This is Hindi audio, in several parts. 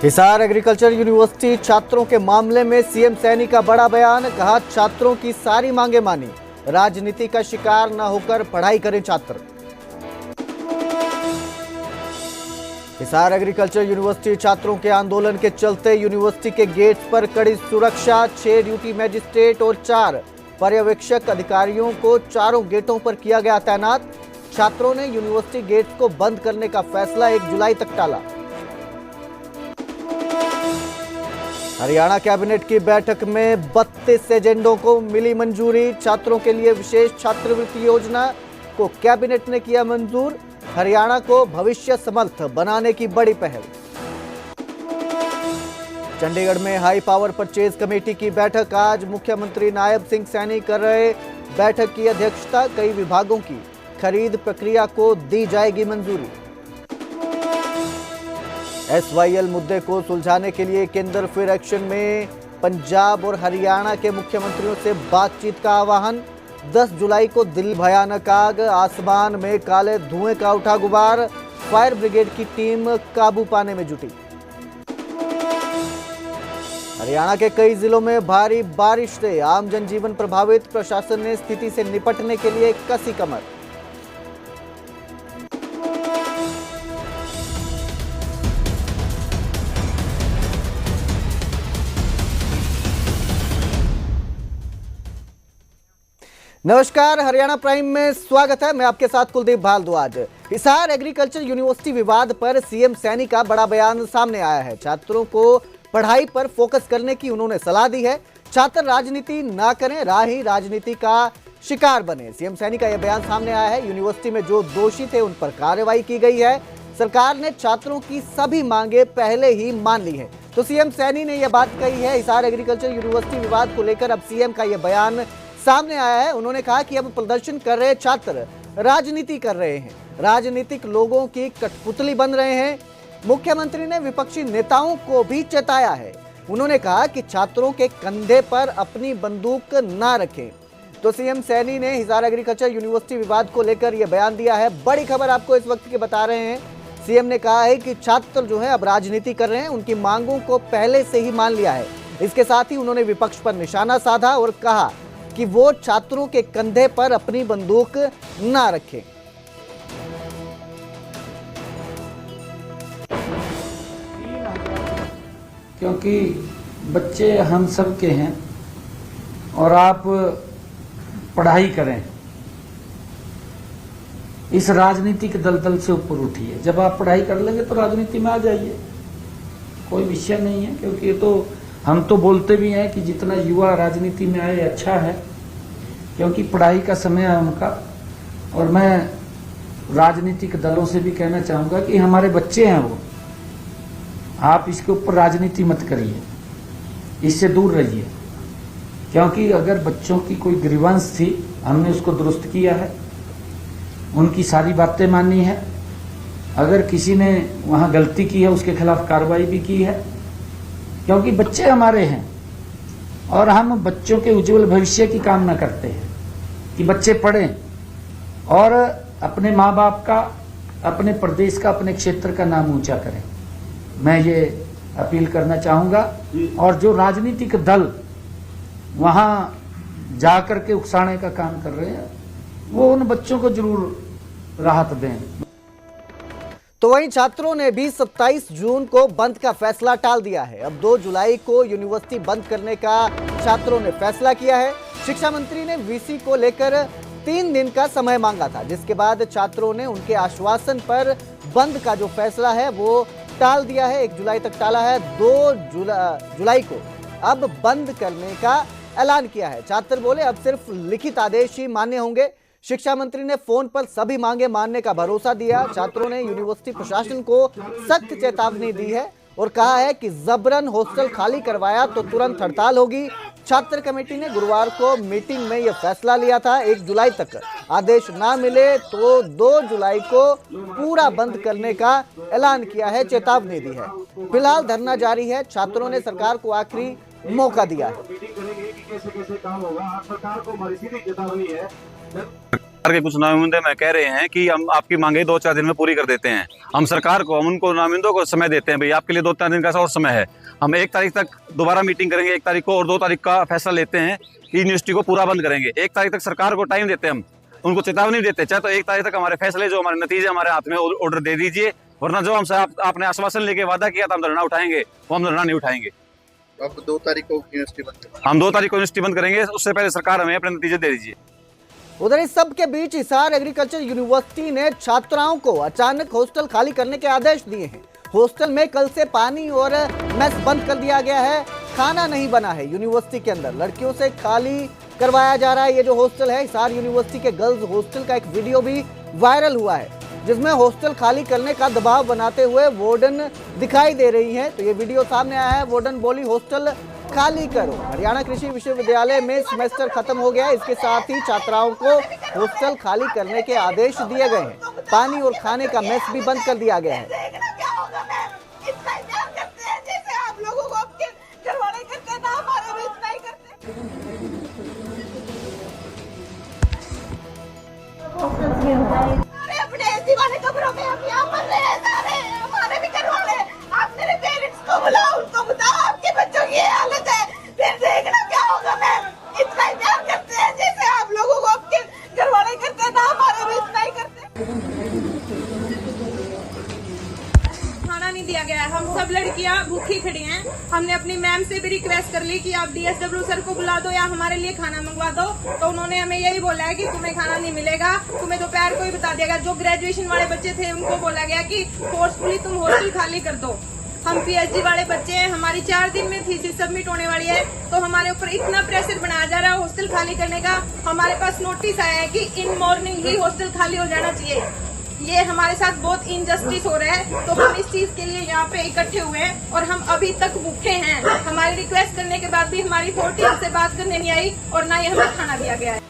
हिसार एग्रीकल्चर यूनिवर्सिटी छात्रों के मामले में सीएम सैनी का बड़ा बयान। कहा, छात्रों की सारी मांगे मानी, राजनीति का शिकार न होकर पढ़ाई करें छात्र। हिसार एग्रीकल्चर यूनिवर्सिटी छात्रों के आंदोलन के चलते यूनिवर्सिटी के गेट्स पर कड़ी सुरक्षा, 6 ड्यूटी मजिस्ट्रेट और 4 पर्यवेक्षक अधिकारियों को चारों गेटों पर किया गया तैनात। छात्रों ने यूनिवर्सिटी गेट्स को बंद करने का फैसला 1 जुलाई तक टाला। हरियाणा कैबिनेट की बैठक में 32 एजेंडों को मिली मंजूरी। छात्रों के लिए विशेष छात्रवृत्ति योजना को कैबिनेट ने किया मंजूर। हरियाणा को भविष्य समर्थ बनाने की बड़ी पहल। चंडीगढ़ में हाई पावर परचेज कमेटी की बैठक आज। मुख्यमंत्री नायब सिंह सैनी कर रहे बैठक की अध्यक्षता। कई विभागों की खरीद प्रक्रिया को दी जाएगी मंजूरी। SYL मुद्दे को सुलझाने के लिए केंद्र फिर एक्शन में। पंजाब और हरियाणा के मुख्यमंत्रियों से बातचीत का आह्वान। 10 जुलाई को दिल्ली भयानक आग, आसमान में काले धुएं का उठा गुबार। फायर ब्रिगेड की टीम काबू पाने में जुटी। हरियाणा के कई जिलों में भारी बारिश से आम जनजीवन प्रभावित। प्रशासन ने स्थिति से निपटने के लिए कसी कमर। नमस्कार, हरियाणा प्राइम में स्वागत है। मैं आपके साथ कुलदीप भारद्वाज। हिसार एग्रीकल्चर यूनिवर्सिटी विवाद पर सीएम सैनी का बड़ा बयान सामने आया है। छात्रों को पढ़ाई पर फोकस करने की उन्होंने सलाह दी है। छात्र राजनीति ना करें, राही राजनीति का शिकार बने। सीएम सैनी का यह बयान सामने आया है। यूनिवर्सिटी में जो दोषी थे उन पर कार्रवाई की गई है। सरकार ने छात्रों की सभी मांगे पहले ही मान ली है। तो सीएम सैनी ने यह बात कही है। हिसार एग्रीकल्चर यूनिवर्सिटी विवाद को लेकर अब सीएम का यह बयान सामने आया है। उन्होंने कहा कि अब प्रदर्शन कर रहे छात्र राजनीति कर रहे हैं, राजनीतिक लोगों की कठपुतली बन रहे हैं। मुख्यमंत्री ने विपक्षी नेताओं को भी चेताया है। उन्होंने कहा कि छात्रों के कंधे पर अपनी बंदूक ना रखें। तो सीएम सैनी ने हिसार एग्रीकल्चर यूनिवर्सिटी विवाद को लेकर यह बयान दिया है। बड़ी खबर आपको इस वक्त के बता रहे हैं। सीएम ने कहा है कि छात्र जो है अब राजनीति कर रहे हैं, उनकी मांगों को पहले से ही मान लिया है। इसके साथ ही उन्होंने विपक्ष पर निशाना साधा और कहा कि वो छात्रों के कंधे पर अपनी बंदूक ना रखें। क्योंकि बच्चे हम सब के हैं और आप पढ़ाई करें, इस राजनीतिक दलदल से ऊपर उठिए। जब आप पढ़ाई कर लेंगे तो राजनीति में आ जाइए, कोई विषय नहीं है। क्योंकि ये तो हम तो बोलते भी हैं कि जितना युवा राजनीति में आए अच्छा है, क्योंकि पढ़ाई का समय है उनका। और मैं राजनीतिक दलों से भी कहना चाहूंगा कि हमारे बच्चे हैं वो, आप इसके ऊपर राजनीति मत करिए, इससे दूर रहिए। क्योंकि अगर बच्चों की कोई ग्रीवांस थी, हमने उसको दुरुस्त किया है, उनकी सारी बातें मानी है। अगर किसी ने वहां गलती की है उसके खिलाफ कार्रवाई भी की है। क्योंकि बच्चे हमारे हैं और हम बच्चों के उज्जवल भविष्य की कामना करते हैं कि बच्चे पढ़ें और अपने माँ बाप का, अपने प्रदेश का, अपने क्षेत्र का नाम ऊंचा करें। मैं ये अपील करना चाहूंगा। और जो राजनीतिक दल वहां जाकर के उकसाने का काम कर रहे हैं, वो उन बच्चों को जरूर राहत दें। तो वहीं छात्रों ने भी 27 जून को बंद का फैसला टाल दिया है। अब 2 जुलाई को यूनिवर्सिटी बंद करने का छात्रों ने फैसला किया है। शिक्षा मंत्री ने वीसी को लेकर 3 दिन का समय मांगा था, जिसके बाद छात्रों ने उनके आश्वासन पर बंद का जो फैसला है वो टाल दिया है। 1 जुलाई तक टाला है। 2 जुलाई को अब बंद करने का ऐलान किया है। छात्र बोले अब सिर्फ लिखित आदेश ही मान्य होंगे। शिक्षा मंत्री ने फोन पर सभी मांगे मानने का भरोसा दिया। छात्रों ने यूनिवर्सिटी प्रशासन को सख्त चेतावनी दी है और कहा है कि जबरन हॉस्टल खाली करवाया तो तुरंत हड़ताल होगी। छात्र कमेटी ने गुरुवार को मीटिंग में यह फैसला लिया था। 1 जुलाई तक आदेश ना मिले तो 2 जुलाई को पूरा बंद करने का ऐलान किया है, चेतावनी दी है। फिलहाल धरना जारी है। छात्रों ने सरकार को आखिरी मौका दिया है। सरकार के कुछ नुमाइंदे में कह रहे हैं कि हम आपकी मांगे 2-4 दिन में पूरी कर देते हैं। हम सरकार को, हम उनको नुमाइंदों को समय देते हैं, भाई आपके लिए 2-4 दिन का और समय है। हम 1 तारीख तक दोबारा मीटिंग करेंगे 1 तारीख को, और 2 तारीख का फैसला लेते हैं कि यूनिवर्सिटी को पूरा बंद करेंगे। 1 तारीख तक सरकार को टाइम देते हैं, हम उनको चेतावनी देते हैं, चाहे तो 1 तारीख तक हमारे फैसले, जो हमारे नतीजे हमारे हाथ में, ऑर्डर दे दीजिए, वरना जो हमसे आपने आश्वासन लेके वादा किया था हम धरना उठाएंगे, वो हम धरना नहीं उठाएंगे। अब 2 तारीख को यूनिवर्सिटी बंद करेंगे। हम 2 तारीख को यूनिवर्सिटी बंद करेंगे, उससे पहले सरकार हमें अपने नतीजे दे दीजिए। उधर इस सब के बीच हिसार एग्रीकल्चर यूनिवर्सिटी ने छात्राओं को अचानक हॉस्टल खाली करने के आदेश दिए हैं। हॉस्टल में कल से पानी और मेस बंद कर दिया गया है, खाना नहीं बना है। यूनिवर्सिटी के अंदर लड़कियों से खाली करवाया जा रहा है ये जो हॉस्टल है। हिसार यूनिवर्सिटी के गर्ल्स हॉस्टल का एक वीडियो भी वायरल हुआ है, जिसमें हॉस्टल खाली करने का दबाव बनाते हुए वार्डन दिखाई दे रही है। तो ये वीडियो सामने आया है, वार्डन बोली हॉस्टल खाली करो। हरियाणा कृषि विश्वविद्यालय में सेमेस्टर खत्म हो गया है, इसके साथ ही छात्राओं को हॉस्टल खाली करने के आदेश दिए गए हैं। पानी और खाने का मेस भी बंद कर दिया गया है। अपने दीवाने कब्रों में हम यहाँ मर रहे हैं सारे, हमारे भी घर वाले। आप मेरे पेरेंट्स को बुलाओ, उनको बताओ आपके बच्चों की ये हालत है, फिर देखना क्या होगा। मैम इतना ही प्यार करते हैं जैसे आप लोगों को आपके घर वाले करते हैं ना, हमारे भी इतना ही करते हैं। खाना नहीं दिया गया है, हम सब लड़कियां भूखी खड़ी हैं। हमने अपनी मैम से भी रिक्वेस्ट कर ली कि आप डीएसडब्ल्यू सर को बुला दो या हमारे लिए खाना मंगवा दो, तो उन्होंने हमें यही बोला है कि तुम्हें खाना नहीं मिलेगा, तुम्हें दोपहर को ही बता दिया गया। जो ग्रेजुएशन वाले बच्चे थे उनको बोला गया कि फोर्सफुली तुम हॉस्टल खाली कर दो। हम पीएचडी वाले बच्चे हैं, हमारी 4 दिन में थीसिस सबमिट होने वाली है, तो हमारे ऊपर इतना प्रेशर बनाया जा रहा है हॉस्टल खाली करने का। हमारे पास नोटिस आया है कि इन मॉर्निंग ही हॉस्टल खाली हो जाना चाहिए। ये हमारे साथ बहुत इनजस्टिस हो रहा है, तो हम इस चीज के लिए यहाँ पे इकट्ठे हुए हैं और हम अभी तक भूखे हैं। हमारी रिक्वेस्ट करने के बाद भी हमारी अथॉरिटी हमसे बात करने नहीं आई और ना ही हमें खाना दिया गया है।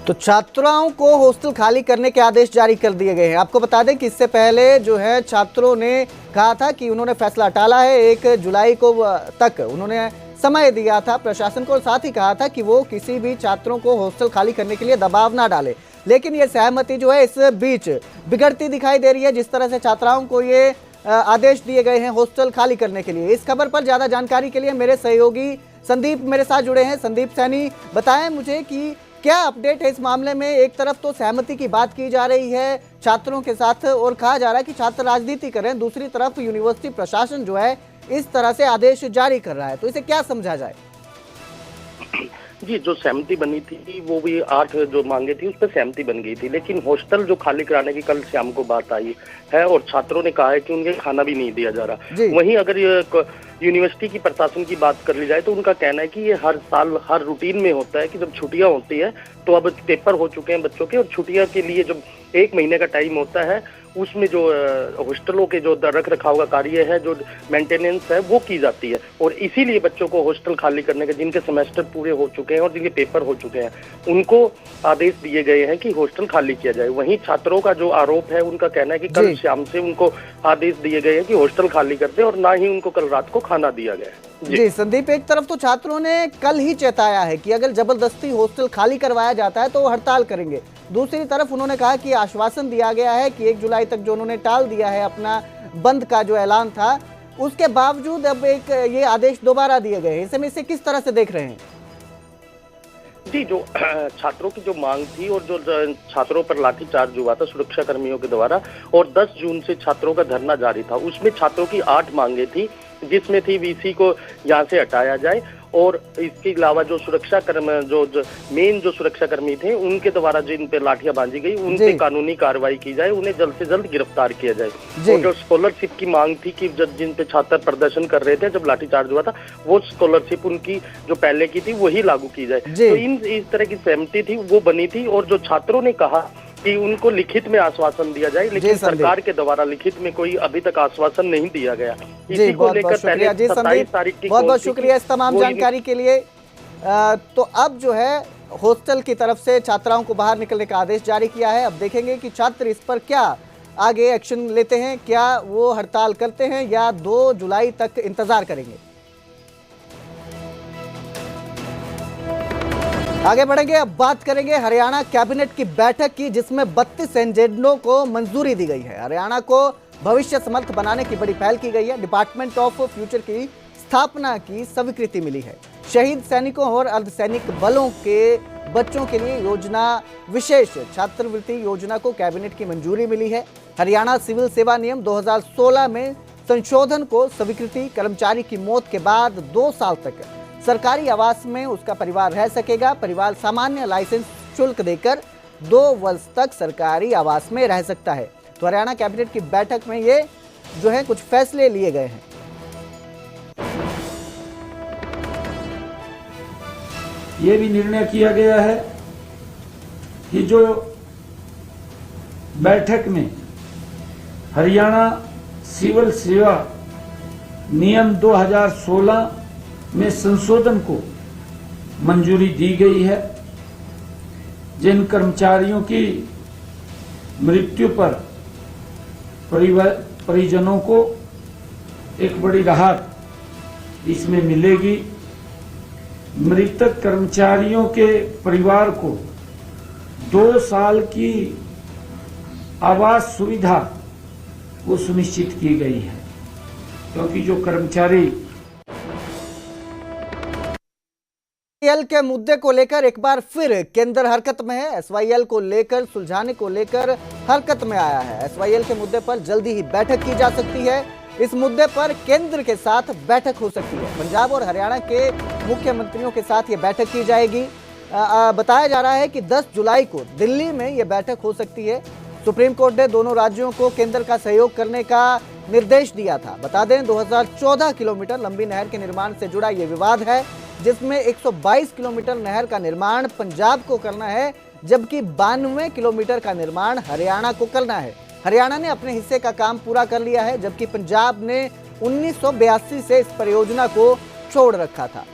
तो छात्राओं को हॉस्टल खाली करने के आदेश जारी कर दिए गए हैं। आपको बता दें कि इससे पहले जो है छात्रों ने कहा था कि उन्होंने फैसला टाला है, 1 जुलाई को तक उन्होंने समय दिया था प्रशासन को, और साथ ही कहा था कि वो किसी भी छात्रों को हॉस्टल खाली करने के लिए दबाव ना डाले। लेकिन ये सहमति जो है इस बीच बिगड़ती दिखाई दे रही है, जिस तरह से छात्राओं को ये आदेश दिए गए हैं हॉस्टल खाली करने के लिए। इस खबर पर ज्यादा जानकारी के लिए मेरे सहयोगी संदीप मेरे साथ जुड़े हैं। संदीप सैनी, बताएं मुझे कि क्या अपडेट है इस मामले में। एक तरफ तो सहमति की बात की जा रही है छात्रों के साथ और कहा जा रहा है कि छात्र राजनीति करें, दूसरी तरफ यूनिवर्सिटी प्रशासन जो है इस तरह से आदेश जारी कर रहा है, तो इसे क्या समझा जाए? जी, जो सहमति बनी थी वो भी 8 जो मांगे थी उस पर सहमति बन गई थी, लेकिन हॉस्टल जो खाली कराने की कल शाम को बात आई है और छात्रों ने कहा है कि उन्हें खाना भी नहीं दिया जा रहा। वहीं अगर ये यूनिवर्सिटी की प्रशासन की बात कर ली जाए तो उनका कहना है कि ये हर साल हर रूटीन में होता है कि जब छुट्टियां होती है तो अब पेपर हो चुके हैं बच्चों के, और छुट्टियां के लिए जब 1 महीने का टाइम होता है उसमें जो हॉस्टलों के जो रख रखाव का कार्य है, जो मेंटेनेंस है वो की जाती है, और इसीलिए बच्चों को हॉस्टल खाली करने के, जिनके सेमेस्टर पूरे हो चुके हैं और जिनके पेपर हो चुके हैं, उनको आदेश दिए गए हैं कि हॉस्टल खाली किया जाए। वहीं छात्रों का जो आरोप है, उनका कहना है कि कल शाम से उनको आदेश दिए गए हैं कि हॉस्टल खाली कर दे, और ना ही उनको कल रात को खाना दिया गया है। जी संदीप, एक तरफ तो छात्रों ने कल ही चेताया है कि अगर जबरदस्ती हॉस्टल खाली करवाया जाता है तो वो हड़ताल करेंगे। दूसरी तरफ उन्होंने कहा कि आश्वासन दिया गया है कि 1 जुलाई तक जो उन्होंने टाल दिया है अपना बंद का जो ऐलान था, उसके बावजूद अब एक ये आदेश दोबारा दिए गए हैं। इसे में इसे किस तरह से देख रहे हैं? जी, जो छात्रों की जो मांग थी और जो छात्रों पर लाठीचार्ज हुआ था सुरक्षा कर्मियों के द्वारा, और 10 जून से छात्रों का धरना जारी था, उसमें छात्रों की 8 मांगे थी, जिसमें थी वीसी को यहाँ से हटाया जाए, और इसके अलावा जो जो मेन जो सुरक्षाकर्मी थे उनके द्वारा जिन पे लाठियां बांधी गई उन पे कानूनी कार्रवाई की जाए, उन्हें जल्द से जल्द गिरफ्तार किया जाए। और जो स्कॉलरशिप की मांग थी कि जिन पे छात्र प्रदर्शन कर रहे थे जब लाठीचार्ज हुआ था, वो स्कॉलरशिप उनकी जो पहले की थी वही लागू की जाए। तो इस तरह की सहमति थी वो बनी थी, और जो छात्रों ने कहा कि उनको लिखित में आश्वासन दिया जाए, लेकिन सरकार के द्वारा लिखित में कोई अभी तक आश्वासन नहीं दिया गया। इसी को लेकर पहले 27 तारीख की बहुत बहुत शुक्रिया इस तमाम जानकारी के लिए। तो अब जो है हॉस्टल की तरफ से छात्राओं को बाहर निकलने का आदेश जारी किया है। अब देखेंगे कि छात्र इस पर क्या आगे एक्शन लेते हैं, क्या वो हड़ताल करते हैं या 2 जुलाई तक इंतजार करेंगे। आगे बढ़ेंगे, अब बात करेंगे हरियाणा कैबिनेट की बैठक की, जिसमें 32 एजेंडों को मंजूरी दी गई है। हरियाणा को भविष्य समर्थ बनाने की बड़ी पहल की गई है। डिपार्टमेंट ऑफ फ्यूचर की स्थापना की स्वीकृति मिली है। शहीद सैनिकों और अर्धसैनिक बलों के बच्चों के लिए योजना, विशेष छात्रवृत्ति योजना को कैबिनेट की मंजूरी मिली है। हरियाणा सिविल सेवा नियम 2016 में संशोधन को स्वीकृति। कर्मचारी की मौत के बाद 2 साल तक सरकारी आवास में उसका परिवार रह सकेगा। परिवार सामान्य लाइसेंस शुल्क देकर 2 वर्ष तक सरकारी आवास में रह सकता है। तो हरियाणा कैबिनेट की बैठक में ये जो है कुछ फैसले लिए गए हैं। ये भी निर्णय किया गया है कि जो बैठक में हरियाणा सिविल सेवा नियम 2016 में संशोधन को मंजूरी दी गई है, जिन कर्मचारियों की मृत्यु पर परिजनों को एक बड़ी राहत इसमें मिलेगी। मृतक कर्मचारियों के परिवार को 2 साल की आवास सुविधा वो सुनिश्चित की गई है, क्योंकि जो कर्मचारी एसवाईएल के मुद्दे को लेकर एक बार फिर केंद्र हरकत में है। एसवाईएल को लेकर, सुलझाने को लेकर हरकत में आया है। एसवाईएल के मुद्दे पर जल्दी ही बैठक की जा सकती है। इस मुद्दे पर केंद्र के साथ बैठक हो सकती है। पंजाब और हरियाणा के मुख्यमंत्रियों के साथ ये बैठक की जाएगी। बताया जा रहा है कि 10 जुलाई को दिल्ली में ये बैठक हो सकती है। सुप्रीम कोर्ट ने दोनों राज्यों को केंद्र का सहयोग करने का निर्देश दिया था। बता दें, 2014 किलोमीटर लंबी नहर के निर्माण से जुड़ा ये विवाद है, जिसमें 122 किलोमीटर नहर का निर्माण पंजाब को करना है, जबकि 92 किलोमीटर का निर्माण हरियाणा को करना है। हरियाणा ने अपने हिस्से का काम पूरा कर लिया है, जबकि पंजाब ने 1982 से इस परियोजना को छोड़ रखा था।